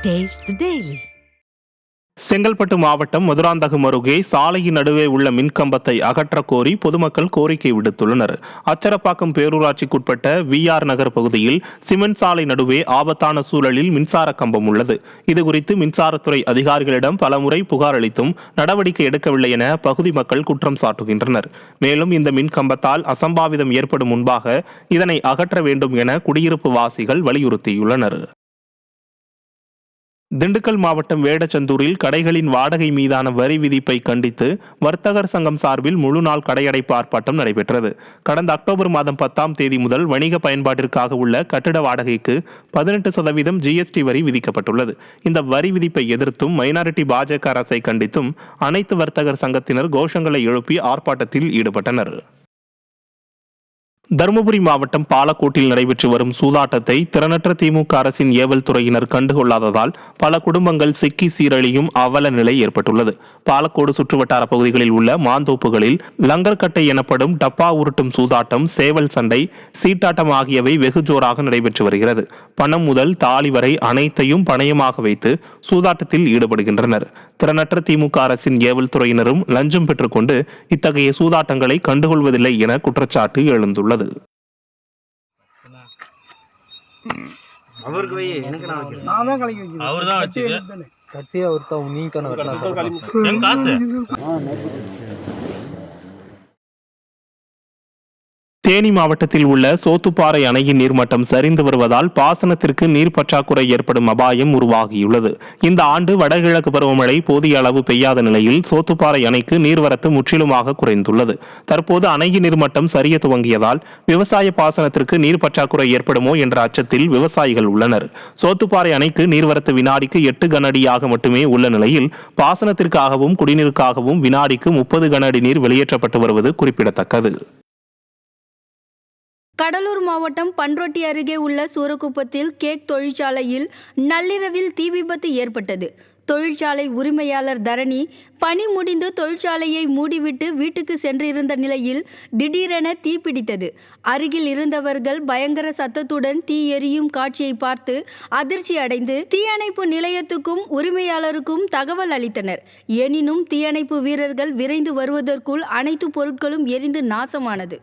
Taste the Daily. Chengalpattu மாவட்டம் மதுராந்தகம் அருகே சாலையின் நடுவே உள்ள மின்கம்பத்தை அகற்றக் கோரி பொதுமக்கள் கோரிக்கை விடுத்துள்ளனர். அச்சரப்பாக்கம் பேரூராட்சிக்குட்பட்ட VR நகர் பகுதியில் சிமெண்ட் சாலை நடுவே ஆபத்தான சூழலில் மின்சார கம்பம் உள்ளது. இதுகுறித்து மின்சாரத்துறை அதிகாரிகளிடம் பலமுறை புகார் அளித்தும் நடவடிக்கை எடுக்கவில்லை என பகுதி மக்கள் குற்றம் சாட்டுகின்றனர். மேலும் இந்த மின்கம்பத்தால் அசம்பாவிதம் ஏற்படும் முன்பாக இதனை அகற்ற வேண்டும் என குடியிருப்பு வாசிகள் வலியுறுத்தியுள்ளனர். திண்டுக்கல் மாவட்டம் வேடச்சந்தூரில் கடைகளின் வாடகை மீதான வரி விதிப்பை கண்டித்து வர்த்தகர் சங்கம் சார்பில் முழு நாள் கடையடைப்பு ஆர்ப்பாட்டம் நடைபெற்றது. கடந்த அக்டோபர் மாதம் 10ஆம் தேதி முதல் வணிக பயன்பாட்டிற்காக உள்ள கட்டிட வாடகைக்கு 18% GST வரி விதிக்கப்பட்டுள்ளது. இந்த வரி விதிப்பை எதிர்த்தும் மைனாரிட்டி பாஜக அரசை கண்டித்தும் அனைத்து வர்த்தகர் சங்கத்தினர் கோஷங்களை எழுப்பி ஆர்ப்பாட்டத்தில் ஈடுபட்டனர். தருமபுரி மாவட்டம் பாலக்கோட்டில் நடைபெற்று வரும் சூதாட்டத்தை திறனற்ற திமுக அரசின் ஏவல் துறையினர் கண்டுகொள்ளாததால் பல குடும்பங்கள் சிக்கி சீரழியும் அவல நிலை ஏற்பட்டுள்ளது. பாலக்கோடு சுற்றுவட்டார பகுதிகளில் உள்ள மாந்தோப்புகளில் லங்கர்கட்டை எனப்படும் டப்பா உருட்டும் சூதாட்டம், சேவல் சண்டை, சீட்டாட்டம் ஆகியவை வெகு ஜோராக நடைபெற்று வருகிறது. பணம் முதல் தாலி வரை அனைத்தையும் பணயமாக வைத்து சூதாட்டத்தில் ஈடுபடுகின்றனர். திறனற்ற திமுக அரசின் ஏவல் துறையினரும் லஞ்சம் பெற்றுக்கொண்டு இத்தகைய சூதாட்டங்களை கண்டுகொள்வதில்லை என குற்றச்சாட்டு எழுந்துள்ளது. தேனி மாவட்டத்தில் உள்ள சோத்துப்பாறை அணையின் நீர்மட்டம் சரிந்து வருவதால் பாசனத்திற்கு நீர் பற்றாக்குறை ஏற்படும் அபாயம் உருவாகியுள்ளது. இந்த ஆண்டு வடகிழக்கு பருவமழை போதிய அளவு பெய்யாத நிலையில் சோத்துப்பாறை அணைக்கு நீர்வரத்து முற்றிலுமாக குறைந்துள்ளது. தற்போது அணையின் நீர்மட்டம் சரிய துவங்கியதால் விவசாய பாசனத்திற்கு நீர் பற்றாக்குறை ஏற்படுமோ என்ற அச்சத்தில் விவசாயிகள் உள்ளனர். சோத்துப்பாறை அணைக்கு நீர்வரத்து வினாடிக்கு 8 கனஅடியாக மட்டுமே உள்ள நிலையில் பாசனத்திற்காகவும் குடிநீருக்காகவும் வினாடிக்கு 30 கனஅடி நீர் வெளியேற்றப்பட்டு வருவது குறிப்பிடத்தக்கது. கடலூர் மாவட்டம் பண்ருட்டி அருகே உள்ள சூரக்குப்பத்தில் கேக் தொழிற்சாலையில் நள்ளிரவில் தீ விபத்து ஏற்பட்டது. தொழிற்சாலை உரிமையாளர் தரணி பணி முடிந்து தொழிற்சாலையை மூடிவிட்டு வீட்டுக்கு சென்றிருந்த நிலையில் திடீரென தீப்பிடித்தது. அருகில் இருந்தவர்கள் பயங்கர சத்தத்துடன் தீ எரியும் காட்சியை பார்த்து அதிர்ச்சி அடைந்து தீயணைப்பு நிலையத்துக்கும் உரிமையாளருக்கும் தகவல் அளித்தனர். எனினும் தீயணைப்பு வீரர்கள் விரைந்து வருவதற்குள் அனைத்து பொருட்களும் எரிந்து நாசமானது.